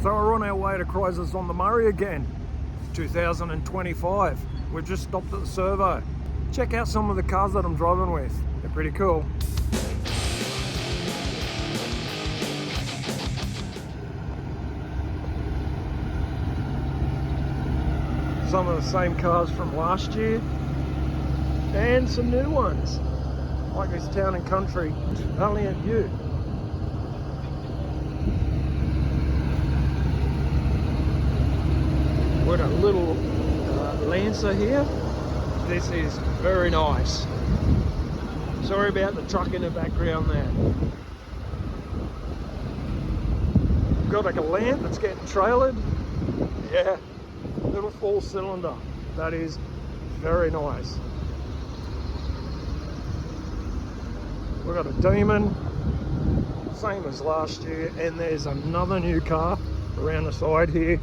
So we're on our way to Chryslers on the Murray again, 2025. We've just stopped at the servo. Check out some of the cars that I'm driving with. They're pretty cool. Some of the same cars from last year and some new ones, like this Town and Country Valiant View. We've got a little Lancer here. This is very nice. Sorry about the truck in the background there. We've got like a lamp that's getting trailered. Yeah, little 4-cylinder. That is very nice. We've got a Demon, same as last year, and there's another new car around the side here.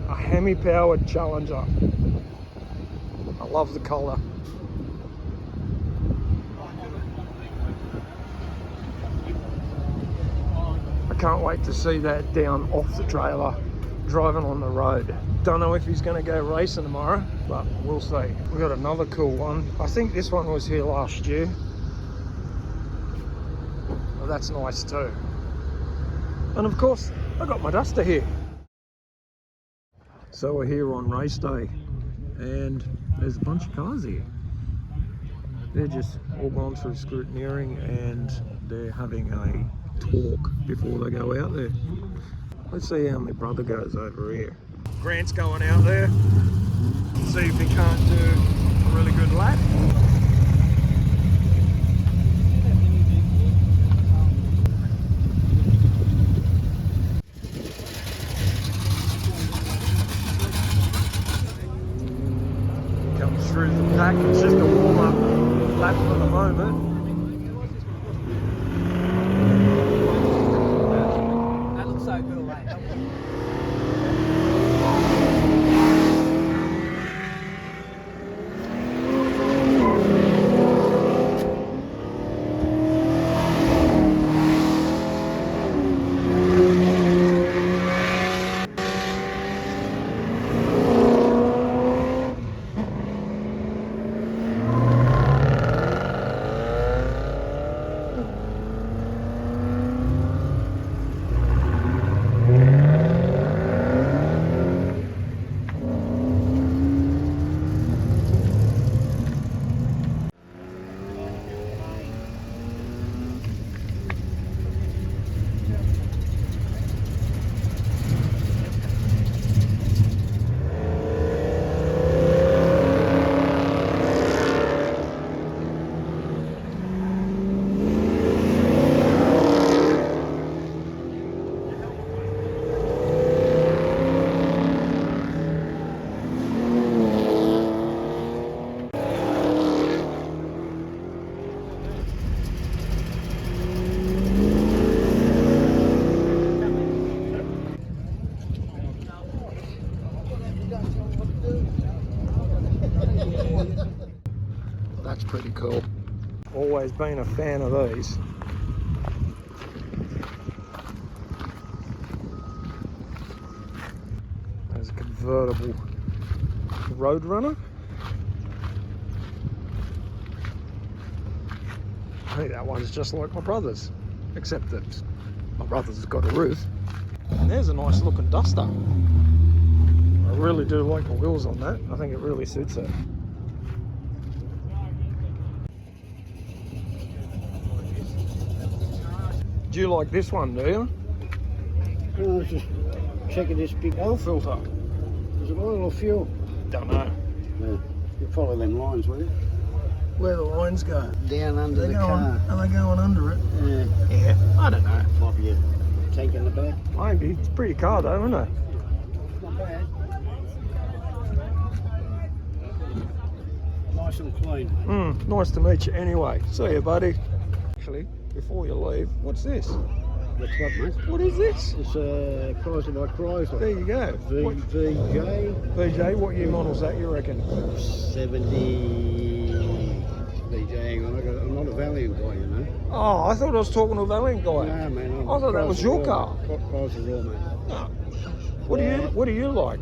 A Hemi-powered Challenger. I love the colour. I can't wait to see that down off the trailer, driving on the road. Don't know if he's going to go racing tomorrow, but we'll see. We've got another cool one. I think this one was here last year. Well, that's nice too. And of course, I got my Duster here. So we're here on race day, and there's a bunch of cars here. They're just all gone through scrutineering, and they're having a talk before they go out there. Let's see how my brother goes over here. Grant's going out there, see if he can't do a really good lap. Through the pack. It's just a warm-up lap for the moment. That looks so cool, mate. That's pretty cool. Always been a fan of these. There's a convertible Roadrunner. I think that one's just like my brother's, except that my brother's has got a roof. And there's a nice looking Duster. I really do like the wheels on that. I think it really suits it. Do you like this one, do you? I was just checking this big Oil filter. Is it oil or fuel? Don't know. Yeah. You follow them lines, will you? Where the lines go? Down under the car. Are they going under it? Yeah. Yeah, I don't know. Might be a tank in the back. Maybe. It's a pretty car though, isn't it? Not bad. Nice and clean. Nice to meet you anyway. See you, buddy. Actually, before you leave, what's this? What's what, mate? What is this? It's a Chrysler by Chrysler. There you go. VJ. VJ, what year model's that, you reckon? 70. DJ, hang on. I'm not a Valiant guy, you know. Oh, I thought I was talking to a Valiant guy. No, man. I thought that was your car. Chrysler Raw, mate. No. What do you like?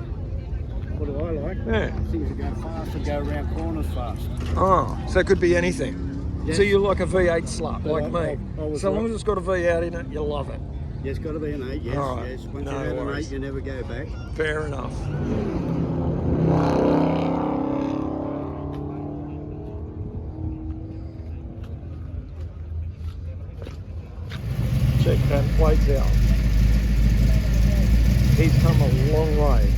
What do I like? Yeah. Things that go fast and go around corners fast. Oh, so it could be anything. Yes. So you like a V8 slut, But like me. So long as it's got a V8 in it, you love it. Yeah, it's got to be an 8, yes. All right. Yes. Once No you've had an worries. 8, you never go back. Fair enough. Check that plates out. He's come a long way.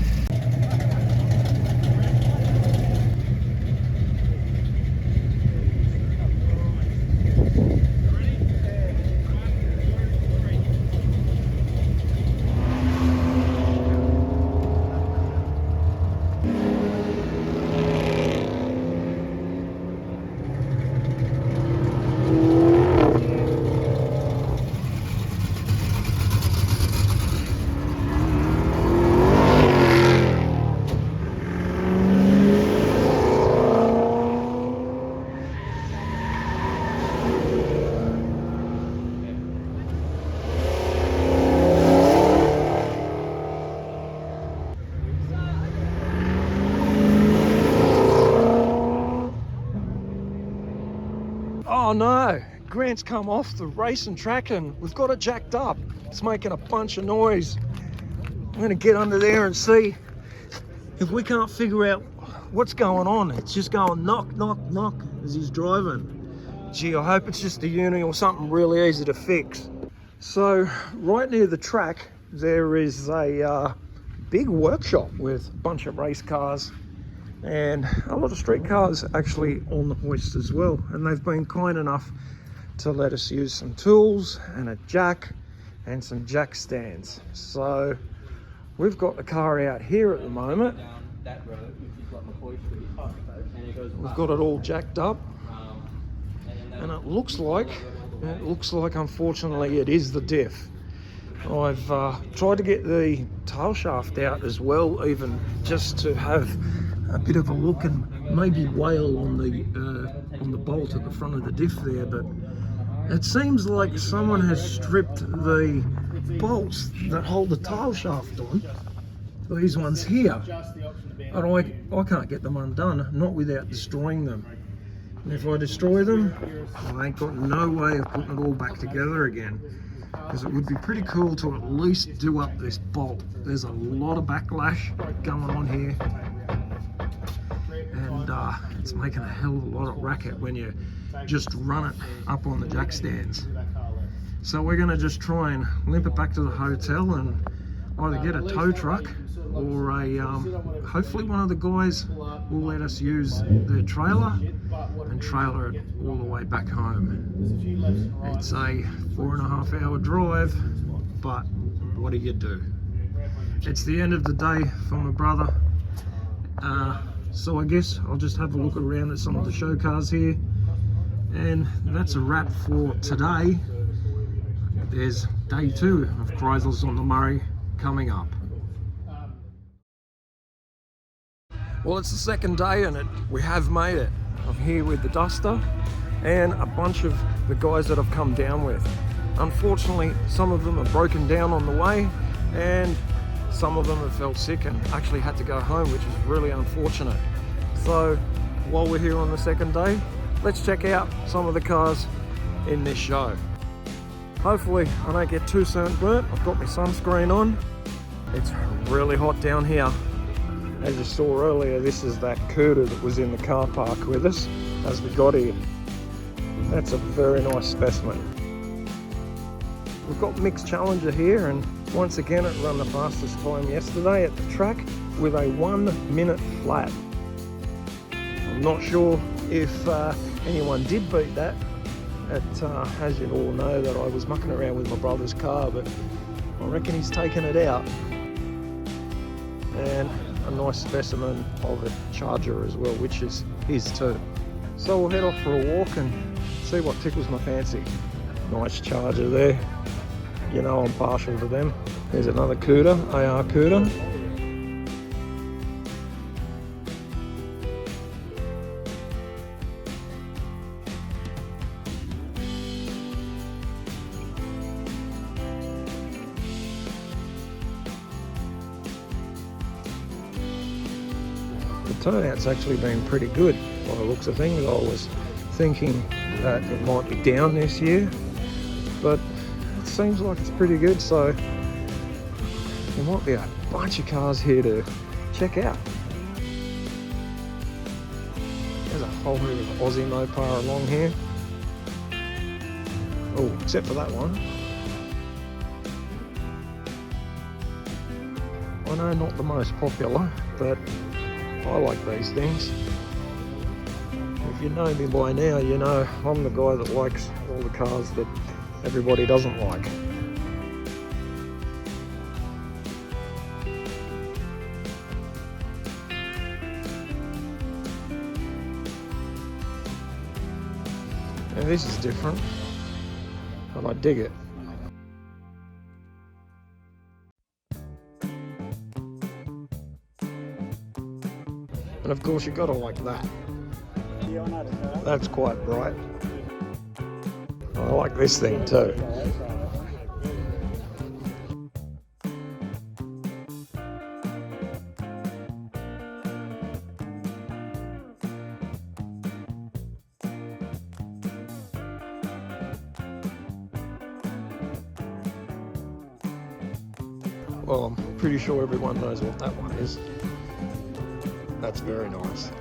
Oh no, Grant's come off the racing track and we've got it jacked up. It's making a bunch of noise. I'm gonna get under there and see if we can't figure out what's going on. It's just going knock, knock, knock as he's driving. Gee, I hope it's just a uni or something really easy to fix. So right near the track, there is a big workshop with a bunch of race cars and a lot of street cars actually on the hoist as well, and they've been kind enough to let us use some tools and a jack and some jack stands. So we've got the car out here at the moment. We've got it all jacked up and it looks like unfortunately it is the diff. I've tried to get the tail shaft out as well, even just to have a bit of a look and maybe wail on the bolt at the front of the diff there, but it seems like someone has stripped the bolts that hold the tail shaft on, these ones here, and I can't get them undone, not without destroying them. And if I destroy them, I ain't got no way of putting it all back together again, because it would be pretty cool to at least do up this bolt. There's a lot of backlash going on here, and it's making a hell of a lot of racket when you just run it up on the jack stands. So we're going to just try and limp it back to the hotel and either get a tow truck or hopefully one of the guys will let us use their trailer and trailer it all the way back home. It's a 4.5 hour drive, but what do you do? It's the end of the day for my brother. So I guess I'll just have a look around at some of the show cars here, and that's a wrap for today. There's day 2 of Chryslers on the Murray coming up. Well, it's the second day and we have made it. I'm here with the Duster and a bunch of the guys that I've come down with. Unfortunately, some of them are broken down on the way and some of them have felt sick and actually had to go home, which is really unfortunate. So while we're here on the second day, let's check out some of the cars in this show. Hopefully I don't get too sunburnt. I've got my sunscreen on. It's really hot down here. As you saw earlier, this is that Cuda that was in the car park with us as we got here. That's a very nice specimen. We've got Mick's Challenger here, and once again it ran the fastest time yesterday at the track with a 1 minute flat. I'm not sure if anyone did beat that. As you all know, that I was mucking around with my brother's car, but I reckon he's taken it out. And a nice specimen of a Charger as well, which is his too. So we'll head off for a walk and see what tickles my fancy. Nice Charger there. You know I'm partial to them. There's another Cuda, AR Cuda. turnout's actually been pretty good by the looks of things. I was thinking that it might be down this year, but it seems like it's pretty good, so there might be a bunch of cars here to check out. There's a whole heap of Aussie Mopar along here. Oh, except for that one. I know, not the most popular, but I like these things. If you know me by now, you know I'm the guy that likes all the cars that everybody doesn't like. Now this is different, but I dig it. And of course you gotta like that. That's quite bright. I like this thing too. Well, I'm pretty sure everyone knows what that one is. That's very nice.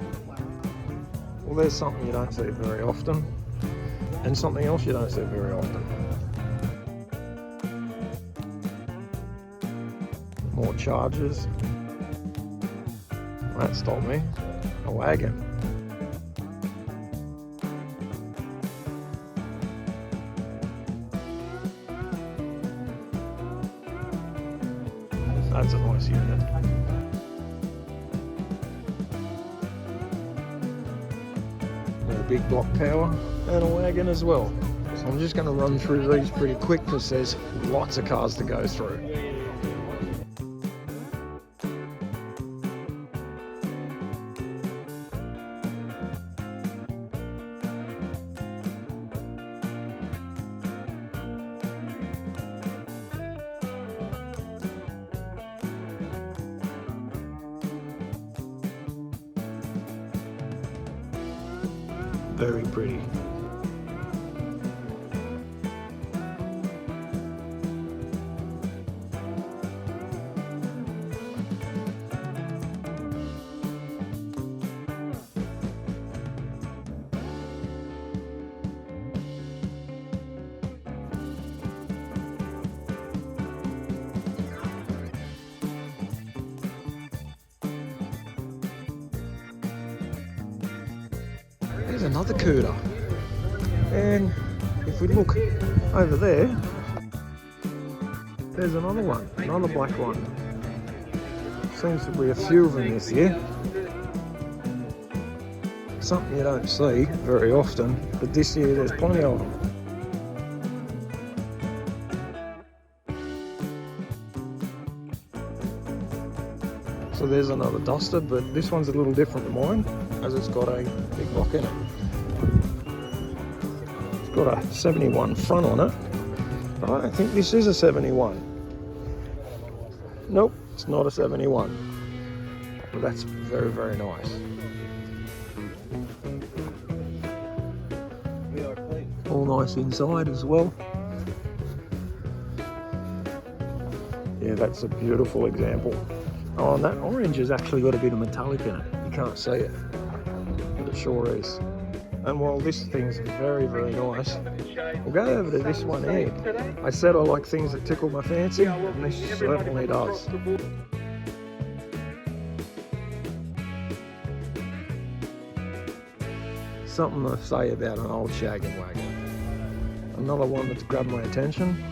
Well, there's something you don't see very often, and something else you don't see very often. More Chargers. That stopped me. A wagon. That's a nice unit. A big block power and a wagon as well. So I'm just going to run through these pretty quick because there's lots of cars to go through. Very pretty. There's another Cuda, and if we look over there, there's another one, another black one. Seems to be a few of them this year. Something you don't see very often, but this year there's plenty of them. So there's another Duster, but this one's a little different to mine, as it's got a big block in it. It's got a 71 front on it. But I don't think this is a 71. Nope, it's not a 71. But that's very, very nice. All nice inside as well. Yeah, that's a beautiful example. Oh, and that orange has actually got a bit of metallic in it. You can't see it, but it sure is. And while this thing's very, very nice, we'll go over to this one here. I said I like things that tickle my fancy, and this certainly does. Something to say about an old shaggin' wagon. Another one that's grabbed my attention.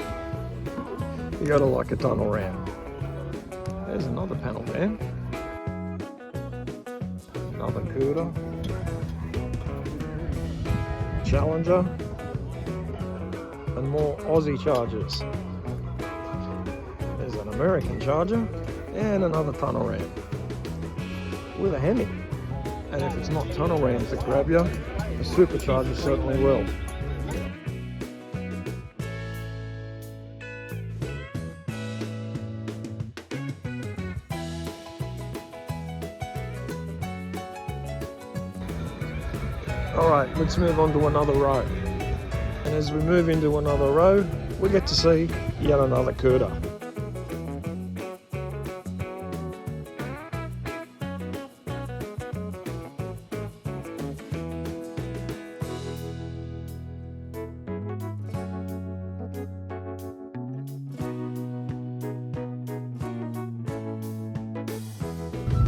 You gotta like a tunnel ram. There's another panel van. Another Cuda. Challenger. And more Aussie Chargers. There's an American Charger and another tunnel ram with a Hemi. And if it's not tunnel rams that grab you, the supercharger certainly will. Alright, let's move on to another row. And as we move into another row, we get to see yet another cooter.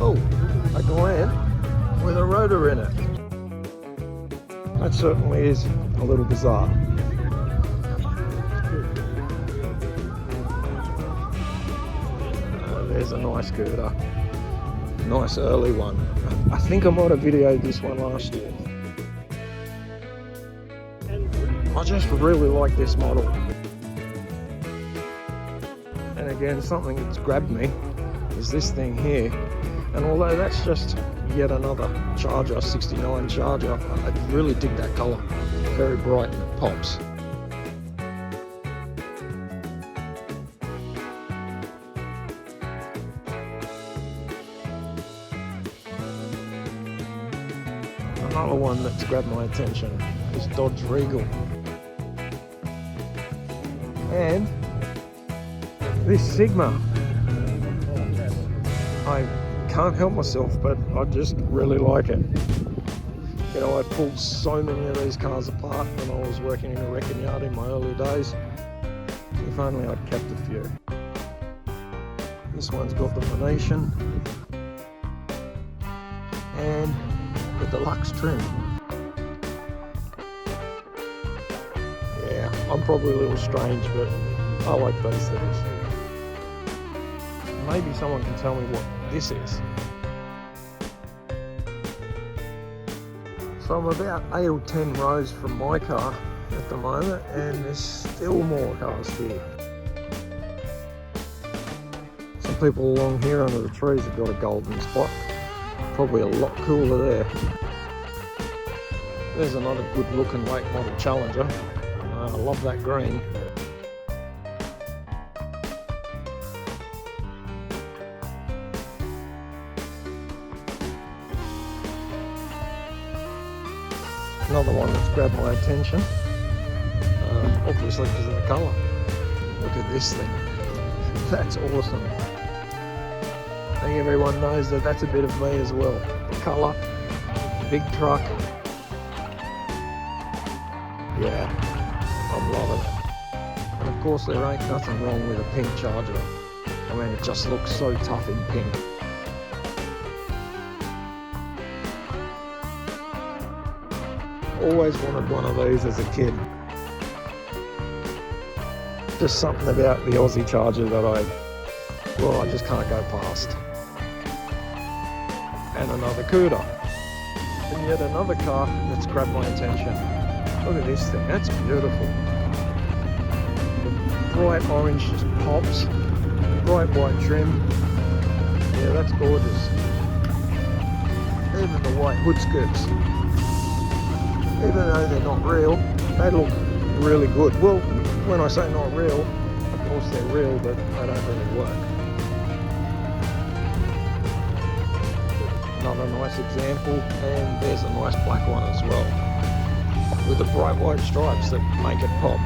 Oh, a gland with a rotor in it. That certainly is a little bizarre. There's a nice girder. Nice early one. I think I might have videoed this one last year. I just really like this model. And again, something that's grabbed me is this thing here. And although that's just yet another Charger, 69 Charger, I really dig that colour. Very bright and it pops. Another one that's grabbed my attention is Dodge Regal. And this Sigma. I can't help myself, but I just really like it. You know, I pulled so many of these cars apart when I was working in a wrecking yard in my early days. If only I'd kept a few. This one's got the Venetian and the deluxe trim. Yeah, I'm probably a little strange, but I like those things. Maybe someone can tell me what this is. So I'm about 8 or 10 rows from my car at the moment, and there's still more cars here. Some people along here under the trees have got a golden spot. Probably a lot cooler there. There's another good looking late model Challenger. I love that green. Another one that's grabbed my attention, obviously because of the colour. Look at this thing, that's awesome. I think everyone knows that that's a bit of me as well. The colour, big truck, yeah, I'm loving it. And of course there ain't nothing wrong with a pink Charger. I mean, it just looks so tough in pink. Always wanted one of these as a kid. Just something about the Aussie Charger that I just can't go past. And another cooter. And yet another car that's grabbed my attention. Look at this thing, that's beautiful. The bright orange just pops. Bright white trim. Yeah, that's gorgeous. Even the white hood skirts. Even though they're not real, they look really good. Well, when I say not real, of course they're real, but they don't really work. Another nice example, and there's a nice black one as well, with the bright white stripes that make it pop.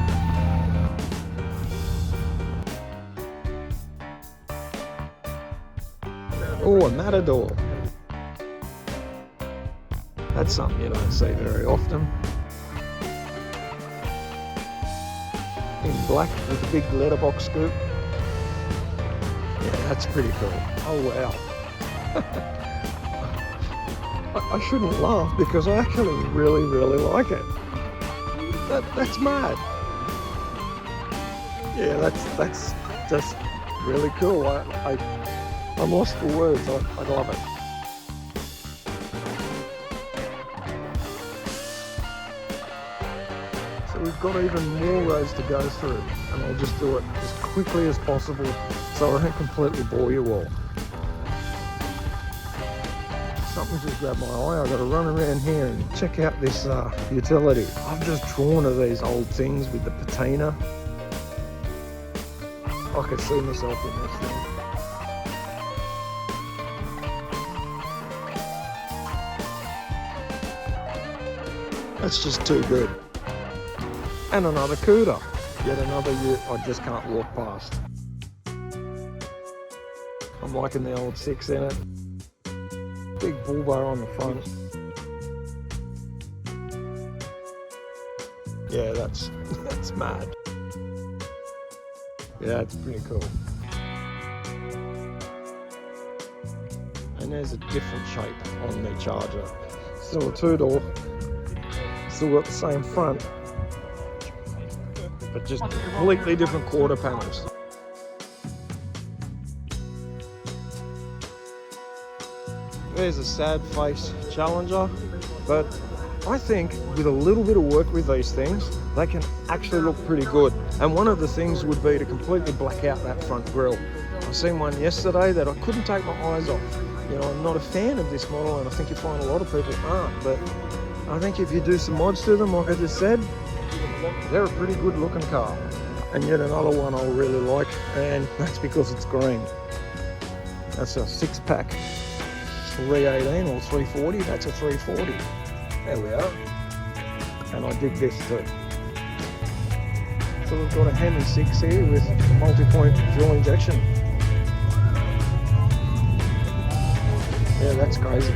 Oh, a Matador. That's something you don't see very often. In black with a big letterbox scoop. Yeah, that's pretty cool. Oh wow. I shouldn't laugh because I actually really like it. That's mad. Yeah, that's just really cool. I'm lost for words. I love it. We've got even more rows to go through, and I'll just do it as quickly as possible so I don't completely bore you all. Something just grabbed my eye. I've got to run around here and check out this utility. I've just drawn to these old things with the patina. I could see myself in this thing. That's just too good. And another cooter. Yet another ute I just can't walk past. I'm liking the old 6 in it. Big bull bar on the front. Yeah, that's mad. Yeah, it's pretty cool. And there's a different shape on the Charger. Still a 2-door. Still got the same front, but just completely different quarter panels. There's a sad face Challenger, but I think with a little bit of work with these things, they can actually look pretty good. And one of the things would be to completely black out that front grille. I seen one yesterday that I couldn't take my eyes off. You know, I'm not a fan of this model, and I think you find a lot of people aren't, but I think if you do some mods to them, like I just said, they're a pretty good looking car. And yet another one I really like, and that's because it's green. That's a 6-pack 318 or 340, that's a 340. There we are. And I dig this too. So we've got a Hemi 6 here with a multi-point fuel injection. Yeah, that's crazy.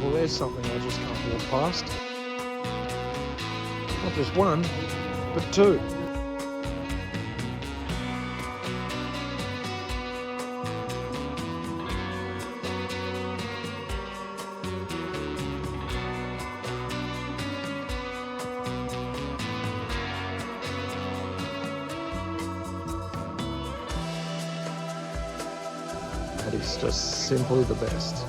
Well, there's something I just can't walk past. Not just one, but two. That is just simply the best.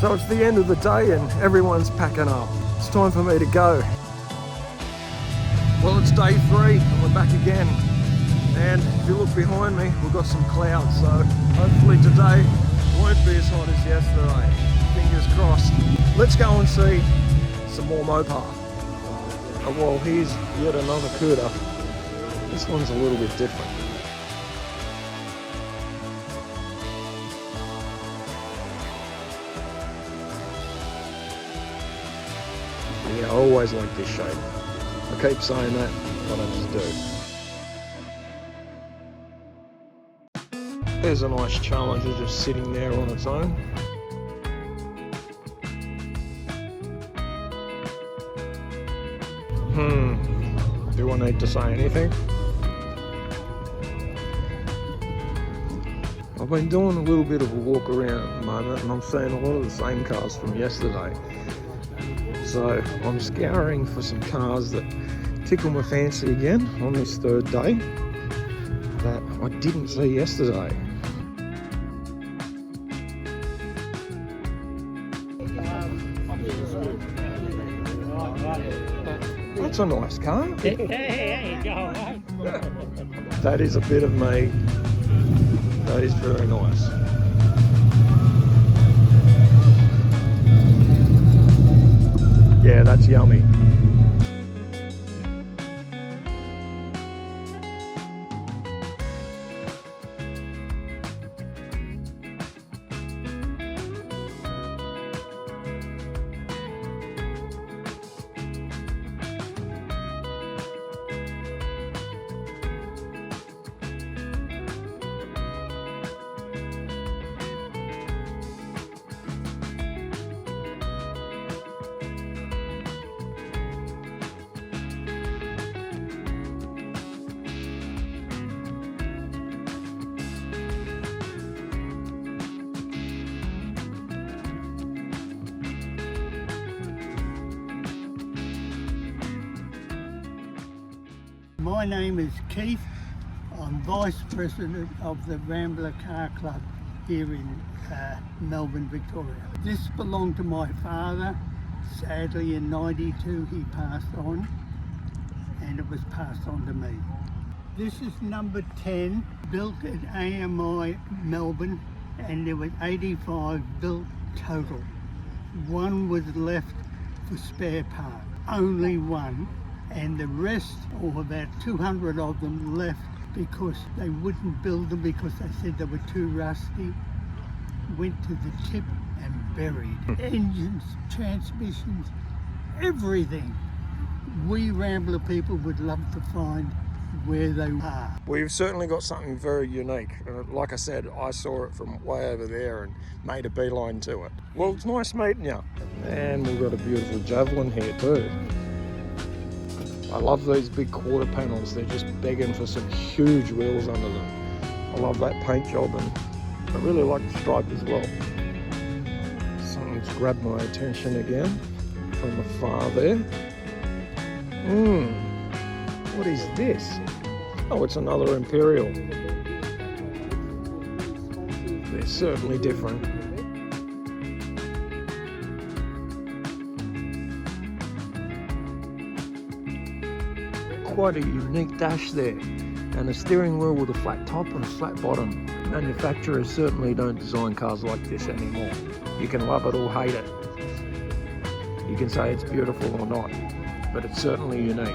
So it's the end of the day and everyone's packing up. It's time for me to go. Well, it's day 3 and we're back again. And if you look behind me, we've got some clouds. So hopefully today won't be as hot as yesterday. Fingers crossed. Let's go and see some more Mopar. Oh, well, here's yet another cooter. This one's a little bit different. Yeah, I always like this shape. I keep saying that, but I just do. There's a nice Challenger just sitting there on its own. Do I need to say anything? I've been doing a little bit of a walk around at the moment and I'm seeing a lot of the same cars from yesterday. So I'm scouring for some cars that tickle my fancy again on this 3rd day that I didn't see yesterday. That's a nice car. There you go. That is a bit of me. That is very nice. Yeah, that's yummy. My name is Keith. I'm Vice President of the Rambler Car Club here in Melbourne, Victoria. This belonged to my father. Sadly, in '92 he passed on, and it was passed on to me. This is number 10, built at AMI Melbourne, and there was 85 built total. One was left for spare part, only one, and the rest, or about 200 of them, left because they wouldn't build them because they said they were too rusty, went to the tip and buried. Engines, transmissions, everything. We Rambler people would love to find where they are. We've certainly got something very unique. Like I said, I saw it from way over there and made a beeline to it. Well, it's nice meeting you. And we've got a beautiful Javelin here too. I love these big quarter panels. They're just begging for some huge wheels under them. I love that paint job, and I really like the stripe as well. Something's grabbed my attention again from afar there. What is this? Oh, it's another Imperial. They're certainly different. Quite a unique dash there, and a steering wheel with a flat top and a flat bottom. Manufacturers certainly don't design cars like this anymore. You can love it or hate it. You can say it's beautiful or not, but it's certainly unique.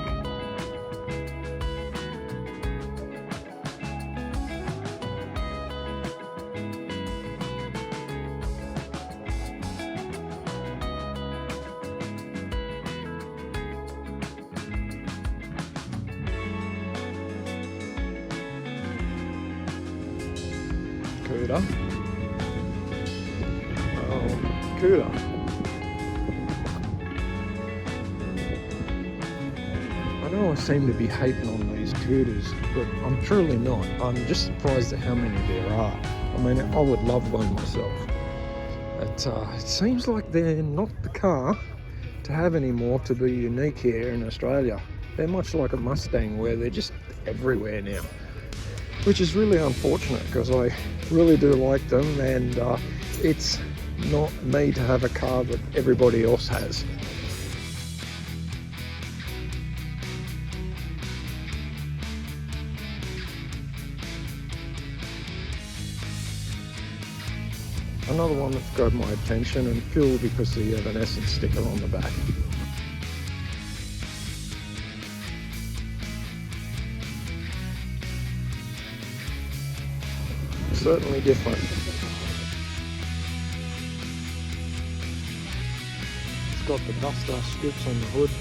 Cuda. Cuda. I know I seem to be hating on these Cudas, but I'm truly not. I'm just surprised at how many there are. I mean, I would love one myself. It seems like they're not the car to have anymore to be unique here in Australia. They're much like a Mustang where they're just everywhere now, which is really unfortunate because I really do like them, and it's not me to have a car that everybody else has. Another one that's grabbed my attention, and fuel because the Evanescence sticker on the back. Certainly different. It's got the duster strips on the hood,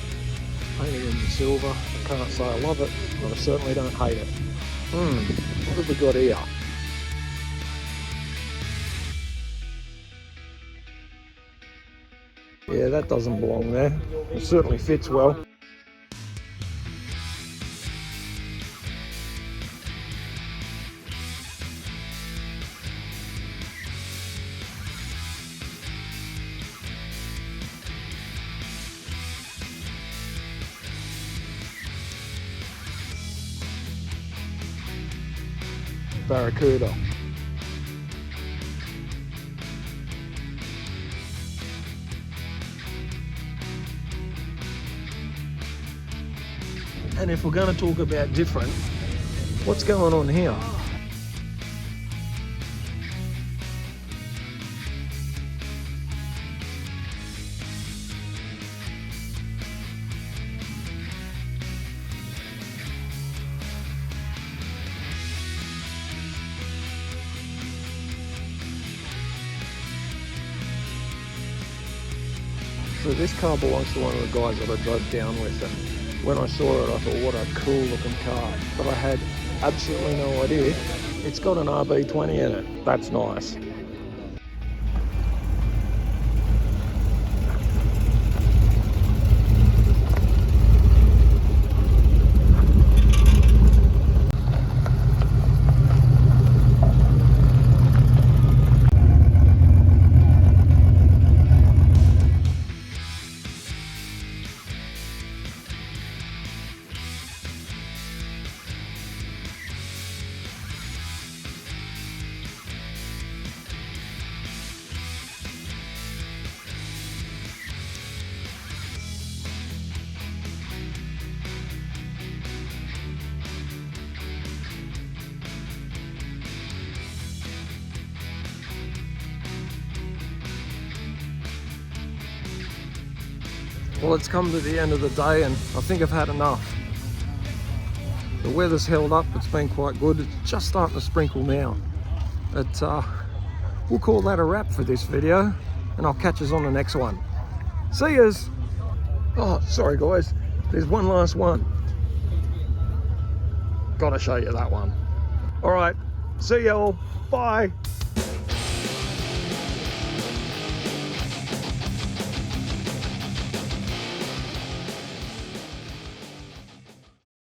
painted in silver. I can't say I love it, but I certainly don't hate it. What have we got here? Yeah, that doesn't belong there. It certainly fits well. Barracuda. And if we're going to talk about different, what's going on here? So this car belongs to one of the guys that I drove down with, and when I saw it I thought, what a cool looking car, but I had absolutely no idea it's got an RB20 in it. That's nice. Well, it's come to the end of the day and I think I've had enough. The weather's held up, it's been quite good. It's just starting to sprinkle now. But we'll call that a wrap for this video and I'll catch us on the next one. See yous! Oh, sorry guys, there's one last one. Gotta show you that one. Alright, see y'all, bye!